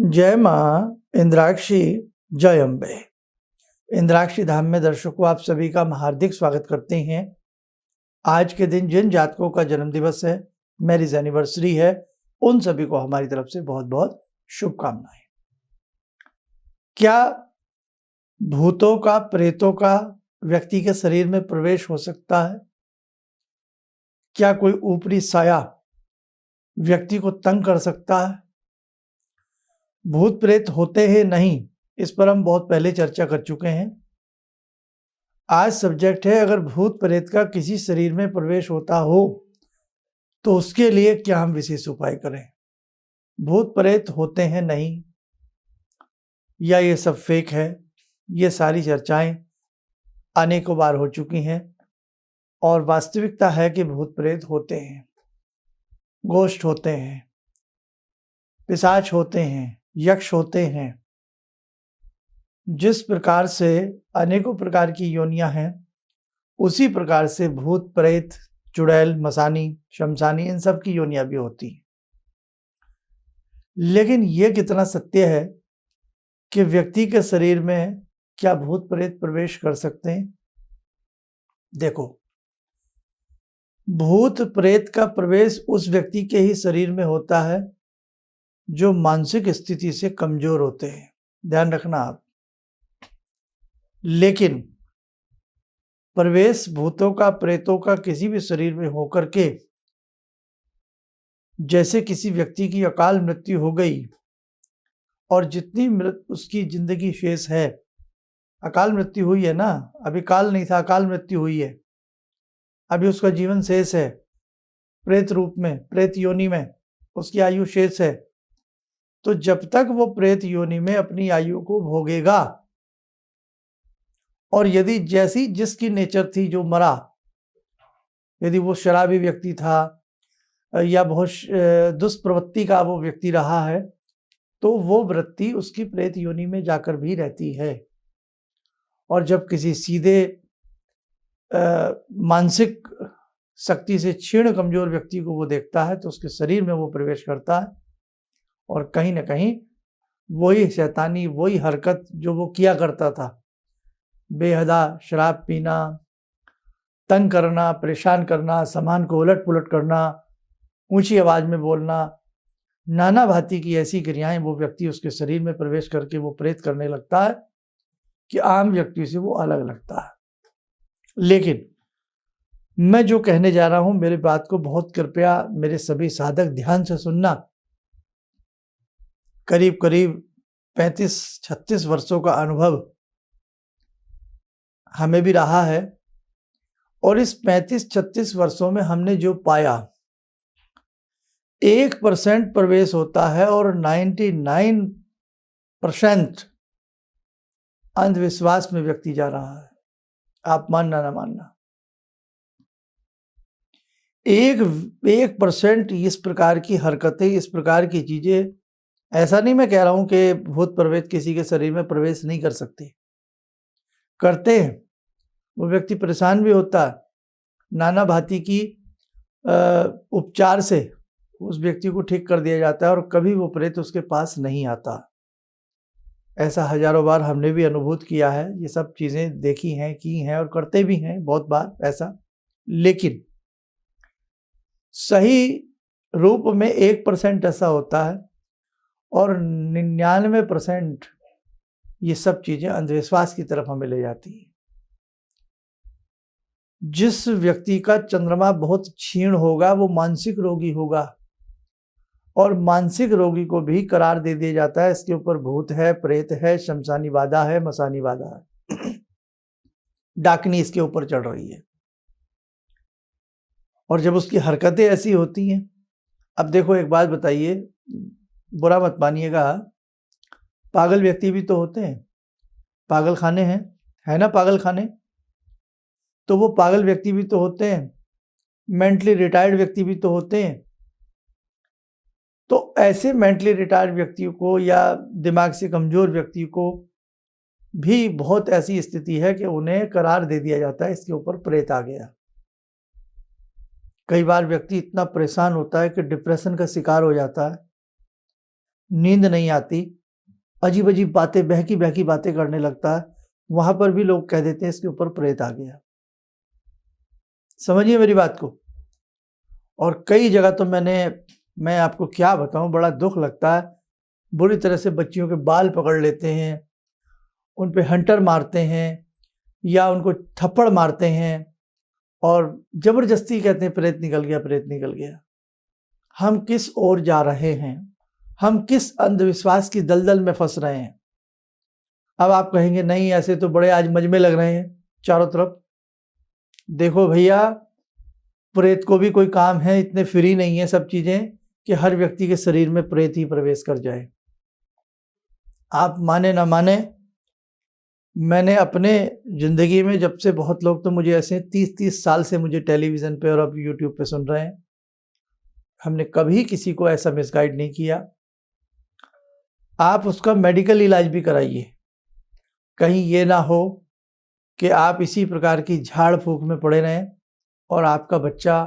जय माँ इंद्राक्षी, जय अम्बे। इंद्राक्षी धाम में दर्शकों आप सभी का हम हार्दिक स्वागत करते हैं। आज के दिन जिन जातकों का जन्म दिवस है, मैरिज एनिवर्सरी है, उन सभी को हमारी तरफ से बहुत बहुत शुभकामनाएं। क्या भूतों का, प्रेतों का व्यक्ति के शरीर में प्रवेश हो सकता है? क्या कोई ऊपरी साया व्यक्ति को तंग कर सकता है? भूत प्रेत होते हैं नहीं, इस पर हम बहुत पहले चर्चा कर चुके हैं। आज सब्जेक्ट है, अगर भूत प्रेत का किसी शरीर में प्रवेश होता हो तो उसके लिए क्या हम विशेष उपाय करें। भूत प्रेत होते हैं नहीं, या ये सब फेक है, ये सारी चर्चाएं अनेकों बार हो चुकी हैं और वास्तविकता है कि भूत प्रेत होते हैं, गोष्ठ होते हैं, पिशाच होते हैं, यक्ष होते हैं। जिस प्रकार से अनेकों प्रकार की योनियां हैं, उसी प्रकार से भूत प्रेत, चुड़ैल, मसानी, शमशानी, इन सब की योनियां भी होती हैं। लेकिन यह कितना सत्य है कि व्यक्ति के शरीर में क्या भूत प्रेत प्रवेश कर सकते हैं? देखो, भूत प्रेत का प्रवेश उस व्यक्ति के ही शरीर में होता है जो मानसिक स्थिति से कमजोर होते हैं, ध्यान रखना आप। लेकिन प्रवेश भूतों का, प्रेतों का किसी भी शरीर में होकर के, जैसे किसी व्यक्ति की अकाल मृत्यु हो गई और जितनी उसकी जिंदगी शेष है, अकाल मृत्यु हुई है ना, अभी काल नहीं था, अकाल मृत्यु हुई है, अभी उसका जीवन शेष है, प्रेत रूप में, प्रेत योनि में उसकी आयु शेष है। तो जब तक वो प्रेत योनि में अपनी आयु को भोगेगा, और यदि जैसी जिसकी नेचर थी जो मरा, यदि वो शराबी व्यक्ति था या बहुत दुष्प्रवृत्ति का वो व्यक्ति रहा है, तो वो वृत्ति उसकी प्रेत योनि में जाकर भी रहती है। और जब किसी सीधे मानसिक शक्ति से क्षीण कमजोर व्यक्ति को वो देखता है, तो उसके शरीर में वो प्रवेश करता है और कहीं ना कहीं वही शैतानी, वही हरकत जो वो किया करता था, बेहदा शराब पीना, तंग करना, परेशान करना, सामान को उलट पुलट करना, ऊंची आवाज में बोलना, नाना भांति की ऐसी क्रियाएं वो व्यक्ति उसके शरीर में प्रवेश करके वो प्रेत करने लगता है कि आम व्यक्ति से वो अलग लगता है। लेकिन मैं जो कहने जा रहा हूं, मेरी बात को बहुत कृपया मेरे सभी साधक ध्यान से सुनना। करीब करीब 35-36 वर्षों का अनुभव हमें भी रहा है, और इस 35-36 वर्षों में हमने जो पाया, 1% प्रवेश होता है और 99% अंधविश्वास में व्यक्ति जा रहा है। आप मानना ना मानना, 1% इस प्रकार की हरकतें, इस प्रकार की चीजें, ऐसा नहीं मैं कह रहा हूं कि भूत प्रेत किसी के शरीर में प्रवेश नहीं कर सकते, करते हैं। वो व्यक्ति परेशान भी होता है, नाना भांति की उपचार से उस व्यक्ति को ठीक कर दिया जाता है और कभी वो प्रेत उसके पास नहीं आता। ऐसा हजारों बार हमने भी अनुभूत किया है, ये सब चीजें देखी हैं, की हैं और करते भी हैं बहुत बार ऐसा। लेकिन सही रूप में 1% ऐसा होता है और 99% ये सब चीजें अंधविश्वास की तरफ हमें ले जाती हैं। जिस व्यक्ति का चंद्रमा बहुत क्षीण होगा वो मानसिक रोगी होगा, और मानसिक रोगी को भी करार दे दिया जाता है, इसके ऊपर भूत है, प्रेत है, शमशानी बाधा है, मसानी बाधा है, डाकनी इसके ऊपर चढ़ रही है। और जब उसकी हरकतें ऐसी होती हैं, अब देखो एक बात बताइए, बुरा मत मानिएगा, पागल व्यक्ति भी तो होते हैं, पागल खाने हैं, है ना, पागल खाने, तो वो पागल व्यक्ति भी तो होते हैं, मेंटली रिटायर्ड व्यक्ति भी तो होते हैं। तो ऐसे मेंटली रिटायर्ड व्यक्तियों को या दिमाग से कमजोर व्यक्ति को भी बहुत ऐसी स्थिति है कि उन्हें करार दे दिया जाता है, इसके ऊपर प्रेत आ गया। कई बार व्यक्ति इतना परेशान होता है कि डिप्रेशन का शिकार हो जाता है, नींद नहीं आती, अजीब अजीब बातें, बहकी बहकी बातें करने लगता है, वहां पर भी लोग कह देते हैं इसके ऊपर प्रेत आ गया। समझिए मेरी बात को। और कई जगह तो मैं आपको क्या बताऊं, बड़ा दुख लगता है, बुरी तरह से बच्चियों के बाल पकड़ लेते हैं, उन पे हंटर मारते हैं या उनको थप्पड़ मारते हैं और जबरदस्ती कहते हैं प्रेत निकल गया, प्रेत निकल गया। हम किस ओर जा रहे हैं? हम किस अंधविश्वास की दलदल में फंस रहे हैं? अब आप कहेंगे नहीं, ऐसे तो बड़े आज मजमे लग रहे हैं चारों तरफ। देखो भैया, प्रेत को भी कोई काम है, इतने फ्री नहीं है सब चीजें कि हर व्यक्ति के शरीर में प्रेत ही प्रवेश कर जाए। आप माने ना माने, मैंने अपने जिंदगी में, जब से बहुत लोग तो मुझे ऐसे 30-30 साल से मुझे टेलीविजन पे और अब यूट्यूब पे सुन रहे हैं, हमने कभी किसी को ऐसा मिसगाइड नहीं किया। आप उसका मेडिकल इलाज भी कराइए, कहीं ये ना हो कि आप इसी प्रकार की झाड़ फूक में पड़े रहें और आपका बच्चा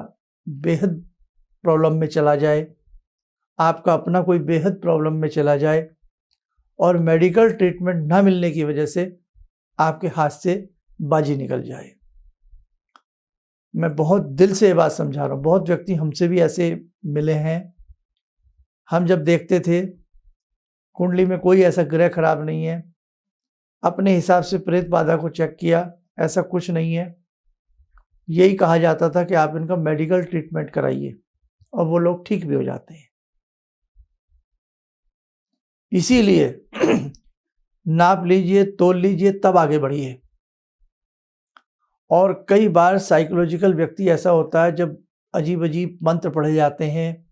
बेहद प्रॉब्लम में चला जाए, आपका अपना कोई बेहद प्रॉब्लम में चला जाए और मेडिकल ट्रीटमेंट ना मिलने की वजह से आपके हाथ से बाजी निकल जाए। मैं बहुत दिल से ये बात समझा रहा हूँ। बहुत व्यक्ति हमसे भी ऐसे मिले हैं। हम जब देखते थे कुंडली में कोई ऐसा ग्रह खराब नहीं है, अपने हिसाब से प्रेत बाधा को चेक किया, ऐसा कुछ नहीं है। यही कहा जाता था कि आप इनका मेडिकल ट्रीटमेंट कराइए और वो लोग ठीक भी हो जाते हैं। इसीलिए नाप लीजिए, तोल लीजिए, तब आगे बढ़िए। और कई बार साइकोलॉजिकल व्यक्ति ऐसा होता है, जब अजीब अजीब मंत्र पढ़े जाते हैं,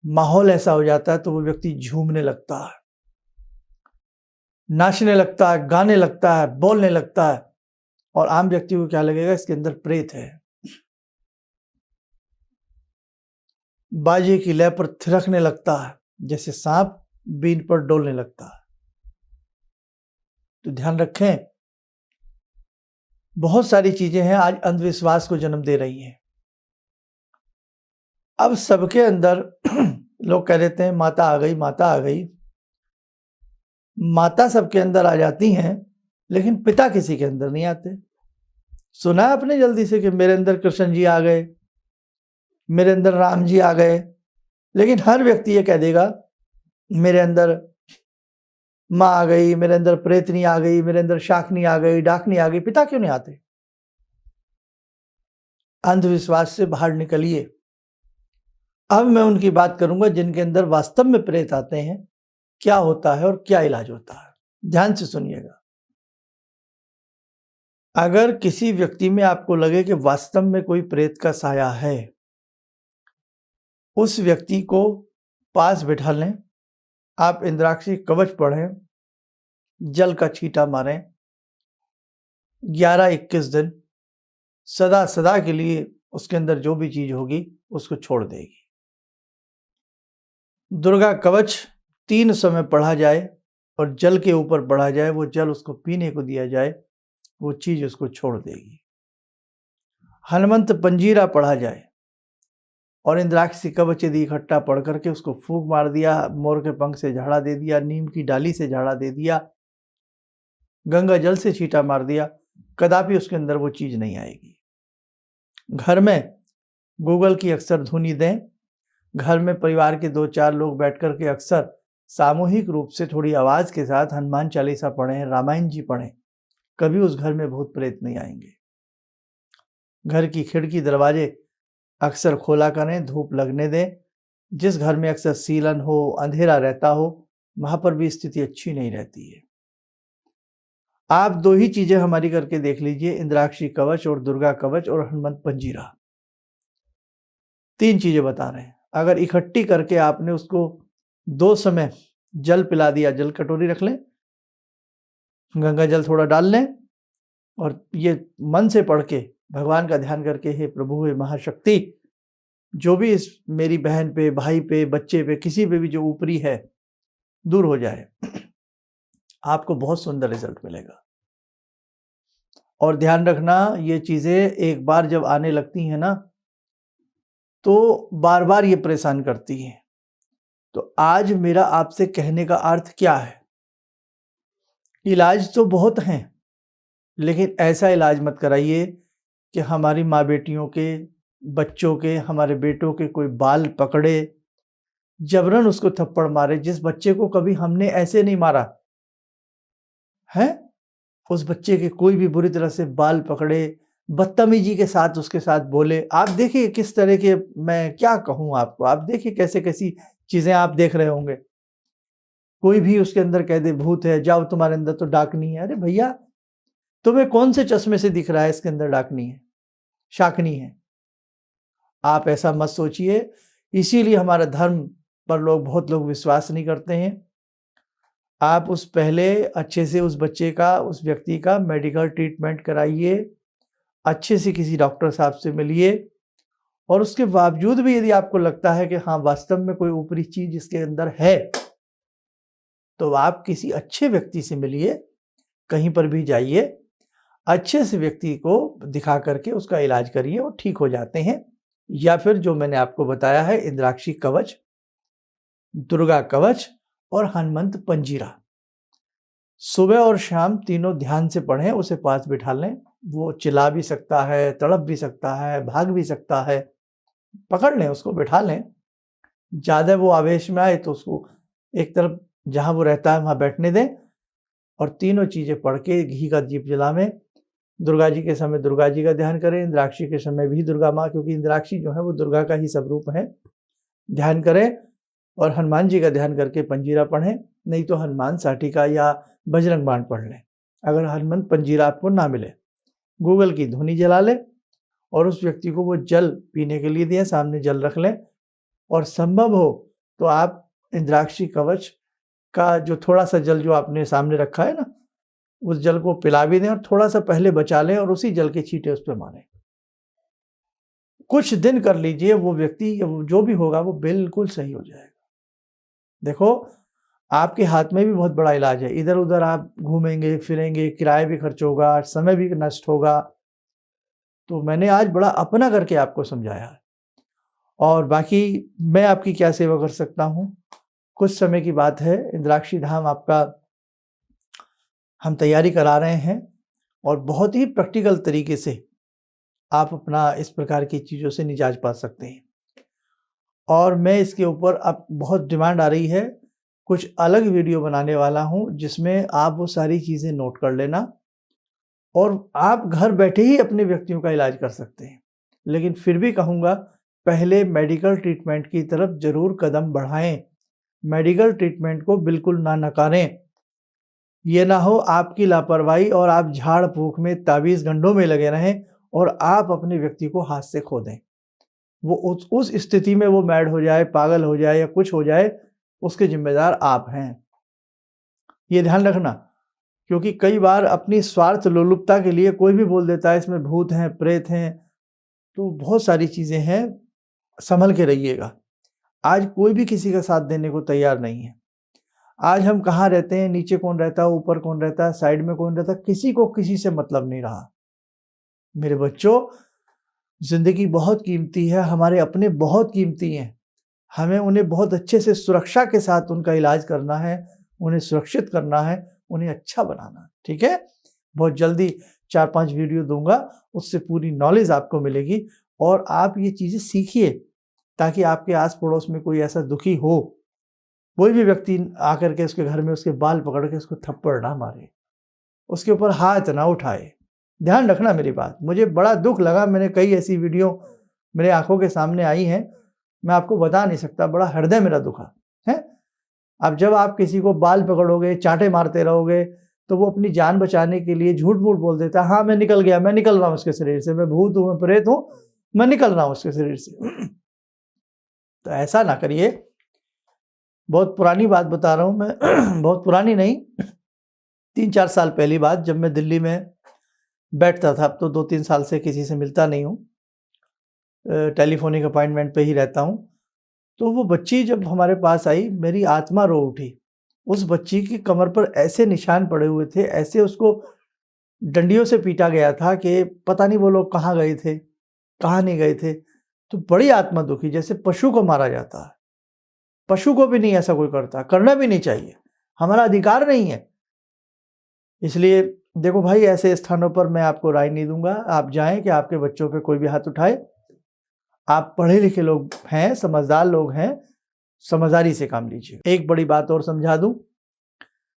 माहौल ऐसा हो जाता है, तो वो व्यक्ति झूमने लगता है, नाचने लगता है, गाने लगता है, बोलने लगता है और आम व्यक्ति को क्या लगेगा, इसके अंदर प्रेत है। बाजे की लय पर थिरकने लगता है, जैसे सांप बीन पर डोलने लगता है। तो ध्यान रखें, बहुत सारी चीजें हैं आज अंधविश्वास को जन्म दे रही हैं। अब सबके अंदर लोग कह देते हैं माता आ गई, माता आ गई। माता सबके अंदर आ जाती हैं, लेकिन पिता किसी के अंदर नहीं आते। सुना है आपने जल्दी से कि मेरे अंदर कृष्ण जी आ गए, मेरे अंदर राम जी आ गए, लेकिन हर व्यक्ति ये कह देगा मेरे अंदर माँ आ गई, मेरे अंदर प्रेतनी आ गई, मेरे अंदर शाकनी आ गई, डाकनी आ गई। पिता क्यों नहीं आते? अंधविश्वास से बाहर निकलिए। अब मैं उनकी बात करूंगा जिनके अंदर वास्तव में प्रेत आते हैं, क्या होता है और क्या इलाज होता है। ध्यान से सुनिएगा। अगर किसी व्यक्ति में आपको लगे कि वास्तव में कोई प्रेत का साया है, उस व्यक्ति को पास बिठा लें, आप इंद्राक्षी कवच पढ़ें, जल का छींटा मारें, 11-21 दिन, सदा सदा के लिए उसके अंदर जो भी चीज होगी उसको छोड़ देगी। दुर्गा कवच 3 समय पढ़ा जाए और जल के ऊपर पढ़ा जाए, वो जल उसको पीने को दिया जाए, वो चीज उसको छोड़ देगी। हनुमंत पंजीरा पढ़ा जाए और इंद्राक्षी कवच यदि इकट्ठा पढ़ करके उसको फूंक मार दिया, मोर के पंख से झाड़ा दे दिया, नीम की डाली से झाड़ा दे दिया, गंगा जल से छींटा मार दिया, कदापि उसके अंदर वो चीज नहीं आएगी। घर में गूगल की अक्सर धुनी दें। घर में परिवार के 2-4 लोग बैठ कर के अक्सर सामूहिक रूप से थोड़ी आवाज के साथ हनुमान चालीसा पढ़ें, रामायण जी पढ़ें, कभी उस घर में भूत प्रेत नहीं आएंगे। घर की खिड़की दरवाजे अक्सर खोला करें, धूप लगने दें। जिस घर में अक्सर सीलन हो, अंधेरा रहता हो, वहां पर भी स्थिति अच्छी नहीं रहती है। आप 2 ही चीजें हमारी करके देख लीजिए, इंद्राक्षी कवच और दुर्गा कवच और हनुमंत पंजीरा। 3 चीजें बता रहे हैं। अगर इकट्ठी करके आपने उसको 2 समय जल पिला दिया, जल कटोरी रख लें, गंगा जल थोड़ा डाल लें और ये मन से पढ़ के भगवान का ध्यान करके, हे प्रभु, हे महाशक्ति, जो भी इस मेरी बहन पे, भाई पे, बच्चे पे, किसी पे भी जो ऊपरी है, दूर हो जाए, आपको बहुत सुंदर रिजल्ट मिलेगा। और ध्यान रखना, ये चीजें एक बार जब आने लगती हैं ना, तो बार बार ये परेशान करती हैं। तो आज मेरा आपसे कहने का अर्थ क्या है? इलाज तो बहुत हैं, लेकिन ऐसा इलाज मत कराइए कि हमारी माँ बेटियों के, बच्चों के, हमारे बेटों के कोई बाल पकड़े, जबरन उसको थप्पड़ मारे। जिस बच्चे को कभी हमने ऐसे नहीं मारा है, उस बच्चे के कोई भी बुरी तरह से बाल पकड़े, बदतमीजी के साथ उसके साथ बोले। आप देखिए किस तरह के, मैं क्या कहूँ आपको, आप देखिए कैसे कैसी चीज़ें आप देख रहे होंगे। कोई भी उसके अंदर कह दे भूत है, जाओ तुम्हारे अंदर तो डाकनी है। अरे भैया, तुम्हें कौन से चश्मे से दिख रहा है इसके अंदर डाकनी है, शाकनी है? आप ऐसा मत सोचिए। इसीलिए हमारा धर्म पर बहुत लोग विश्वास नहीं करते हैं। आप उस पहले अच्छे से उस बच्चे का, उस व्यक्ति का मेडिकल ट्रीटमेंट कराइए, अच्छे से किसी डॉक्टर साहब से मिलिए, और उसके बावजूद भी यदि आपको लगता है कि हाँ वास्तव में कोई ऊपरी चीज इसके अंदर है, तो आप किसी अच्छे व्यक्ति से मिलिए, कहीं पर भी जाइए, अच्छे से व्यक्ति को दिखा करके उसका इलाज करिए, वो ठीक हो जाते हैं। या फिर जो मैंने आपको बताया है, इंद्राक्षी कवच, दुर्गा कवच और हनुमंत पंजीरा, सुबह और शाम तीनों ध्यान से पढ़ें, उसे पास बिठा लें। वो चिल्ला भी सकता है, तड़प भी सकता है, भाग भी सकता है, पकड़ लें उसको, बिठा लें। ज़्यादा वो आवेश में आए तो उसको एक तरफ जहाँ वो रहता है वहाँ बैठने दें, और तीनों चीज़ें पढ़ के घी का दीप जलावें। दुर्गा जी के समय दुर्गा जी का ध्यान करें, इंद्राक्षी के समय भी दुर्गा माँ, क्योंकि इंद्राक्षी जो है वो दुर्गा का ही स्वरूप है, ध्यान करें। और हनुमान जी का ध्यान करके पंजीरा पढ़ें, नहीं तो हनुमान साटिका या बजरंग बाण पढ़ लें। अगर हनुमंत पंजीरा आपको ना मिले, गूगल की धुनी जला लें और उस व्यक्ति को वो जल पीने के लिए दें, सामने जल रख लें, और संभव हो तो आप इंद्राक्षी कवच का जो थोड़ा सा जल जो आपने सामने रखा है ना, उस जल को पिला भी दें और थोड़ा सा पहले बचा लें और उसी जल के छींटे उस पर मारें। कुछ दिन कर लीजिए, वो व्यक्ति जो भी होगा वो बिल्कुल सही हो जाएगा। देखो, आपके हाथ में भी बहुत बड़ा इलाज है। इधर उधर आप घूमेंगे फिरेंगे, किराया भी खर्च होगा, समय भी नष्ट होगा। तो मैंने आज बड़ा अपना करके आपको समझाया है, और बाकी मैं आपकी क्या सेवा कर सकता हूँ? कुछ समय की बात है, इंद्राक्षी धाम आपका हम तैयारी करा रहे हैं, और बहुत ही प्रैक्टिकल तरीके से आप अपना इस प्रकार की चीज़ों से निजात पा सकते हैं। और मैं इसके ऊपर अब बहुत डिमांड आ रही है, कुछ अलग वीडियो बनाने वाला हूँ जिसमें आप वो सारी चीज़ें नोट कर लेना, और आप घर बैठे ही अपने व्यक्तियों का इलाज कर सकते हैं। लेकिन फिर भी कहूँगा, पहले मेडिकल ट्रीटमेंट की तरफ ज़रूर कदम बढ़ाएं। मेडिकल ट्रीटमेंट को बिल्कुल ना नकारें। ये ना हो आपकी लापरवाही और आप झाड़ फूँक में, ताबीज़ गंढों में लगे रहें और आप अपने व्यक्ति को हाथ से खो दें। वो उस स्थिति में वो मैड हो जाए, पागल हो जाए या कुछ हो जाए, उसके ज़िम्मेदार आप हैं। ये ध्यान रखना, क्योंकि कई बार अपनी स्वार्थ लोलुपता के लिए कोई भी बोल देता है इसमें भूत हैं, प्रेत हैं, तो बहुत सारी चीज़ें हैं, संभल के रहिएगा। आज कोई भी किसी का साथ देने को तैयार नहीं है। आज हम कहाँ रहते हैं, नीचे कौन रहता है, ऊपर कौन रहता है, साइड में कौन रहता है, किसी को किसी से मतलब नहीं रहा। मेरे बच्चों, ज़िंदगी बहुत कीमती है, हमारे अपने बहुत कीमती हैं। हमें उन्हें बहुत अच्छे से सुरक्षा के साथ उनका इलाज करना है, उन्हें सुरक्षित करना है, उन्हें अच्छा बनाना है, ठीक है? बहुत जल्दी 4-5 वीडियो दूँगा, उससे पूरी नॉलेज आपको मिलेगी, और आप ये चीज़ें सीखिए, ताकि आपके आस-पड़ोस में कोई ऐसा दुखी हो, कोई भी व्यक्ति आकर के उसके घर में उसके बाल पकड़ के उसको थप्पड़ ना मारे, उसके ऊपर हाथ ना उठाए। ध्यान रखना मेरी बात। मुझे बड़ा दुःख लगा, मैंने कई ऐसी वीडियो मेरे आँखों के सामने आई हैं, मैं आपको बता नहीं सकता, बड़ा हृदय मेरा दुखा है। अब जब आप किसी को बाल पकड़ोगे, चाँटे मारते रहोगे, तो वो अपनी जान बचाने के लिए झूठ-मूठ बोल देता है, हाँ मैं निकल गया, मैं निकल रहा हूँ उसके शरीर से, मैं भूत हूँ, मैं प्रेत हूँ, मैं निकल रहा हूँ उसके शरीर से। तो ऐसा ना करिए। बहुत पुरानी बात बता रहा हूँ मैं, बहुत पुरानी नहीं, 3-4 साल पहली बात, जब मैं दिल्ली में बैठता था। अब तो 2-3 साल से किसी से मिलता नहीं हूँ, टेलीफोनिक अपॉइंटमेंट पे ही रहता हूँ। तो वो बच्ची जब हमारे पास आई, मेरी आत्मा रो उठी। उस बच्ची की कमर पर ऐसे निशान पड़े हुए थे, ऐसे उसको डंडियों से पीटा गया था कि पता नहीं वो लोग कहाँ गए थे, कहाँ नहीं गए थे। तो बड़ी आत्मा दुखी, जैसे पशु को मारा जाता है, पशु को भी नहीं ऐसा कोई करता, करना भी नहीं चाहिए, हमारा अधिकार नहीं है। इसलिए देखो भाई, ऐसे स्थानों पर मैं आपको राय नहीं दूंगा आप जाएं कि आपके बच्चों पे कोई भी हाथ उठाए। आप पढ़े लिखे लोग हैं, समझदार लोग हैं, समझदारी से काम लीजिए। एक बड़ी बात और समझा दूं,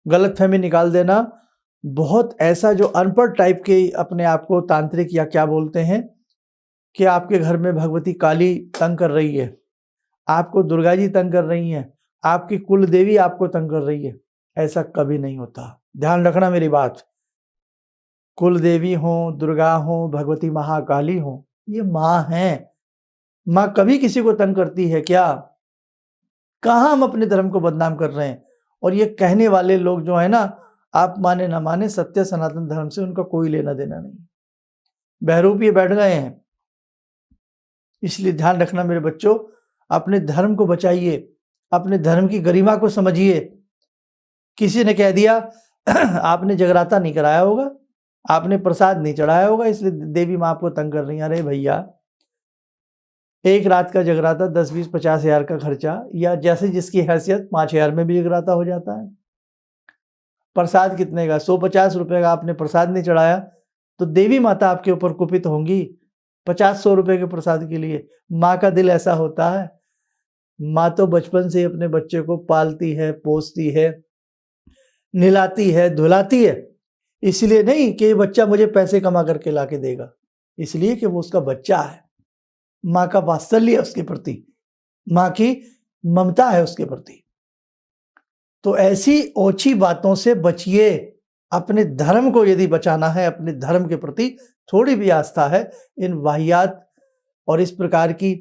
गलतफहमी निकाल देना। बहुत ऐसा जो अनपढ़ टाइप के अपने आप को तांत्रिक या क्या बोलते हैं कि आपके घर में भगवती काली तंग कर रही है, आपको दुर्गा जी तंग कर रही हैं, आपकी कुल देवी आपको तंग कर रही है, ऐसा कभी नहीं होता। ध्यान रखना मेरी बात। कुल देवी हो, दुर्गा हो, भगवती महाकाली हो, ये माँ हैं। माँ कभी किसी को तंग करती है क्या? कहाँ हम अपने धर्म को बदनाम कर रहे हैं? और ये कहने वाले लोग जो है ना, आप माने ना माने, सत्य सनातन धर्म से उनका कोई लेना देना नहीं, बहरूप ये बैठ गए हैं। इसलिए ध्यान रखना मेरे बच्चों, अपने धर्म को बचाइए, अपने धर्म की गरिमा को समझिए। किसी ने कह दिया आपने जगराता नहीं कराया होगा, आपने प्रसाद नहीं चढ़ाया होगा, इसलिए देवी माँ आपको तंग कर रही है। अरे भैया, एक रात का जगराता 10, 20, 50 हज़ार का खर्चा, या जैसे जिसकी हैसियत 5,000 में भी जगराता हो जाता है। प्रसाद कितने का? 150 रुपये का आपने प्रसाद नहीं चढ़ाया तो देवी माता आपके ऊपर कुपित होंगी 50-100 रुपये के प्रसाद के लिए। माँ का दिल ऐसा होता है। माँ तो बचपन से ही अपने बच्चे को पालती है, पोसती है, निलाती है, धुलाती है। इसलिए नहीं कि ये बच्चा मुझे पैसे कमा करके ला के देगा, इसलिए कि वो उसका बच्चा है। माँ का वात्सल्य है उसके प्रति, माँ की ममता है उसके प्रति। तो ऐसी ओछी बातों से बचिए। अपने धर्म को यदि बचाना है, अपने धर्म के प्रति थोड़ी भी आस्था है, इन वाहियात और इस प्रकार की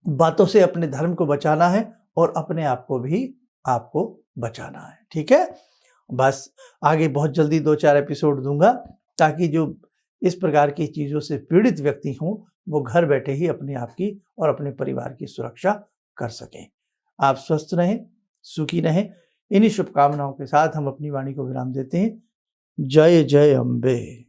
बातों से अपने धर्म को बचाना है और अपने आप को भी आपको बचाना है। ठीक है, बस आगे बहुत जल्दी 2-4 एपिसोड दूंगा ताकि जो इस प्रकार की चीज़ों से पीड़ित व्यक्ति हों वो घर बैठे ही अपने आप की और अपने परिवार की सुरक्षा कर सकें। आप स्वस्थ रहें, सुखी रहें। इन्हीं शुभकामनाओं के साथ हम अपनी वाणी को विराम देते हैं। जय जय अम्बे।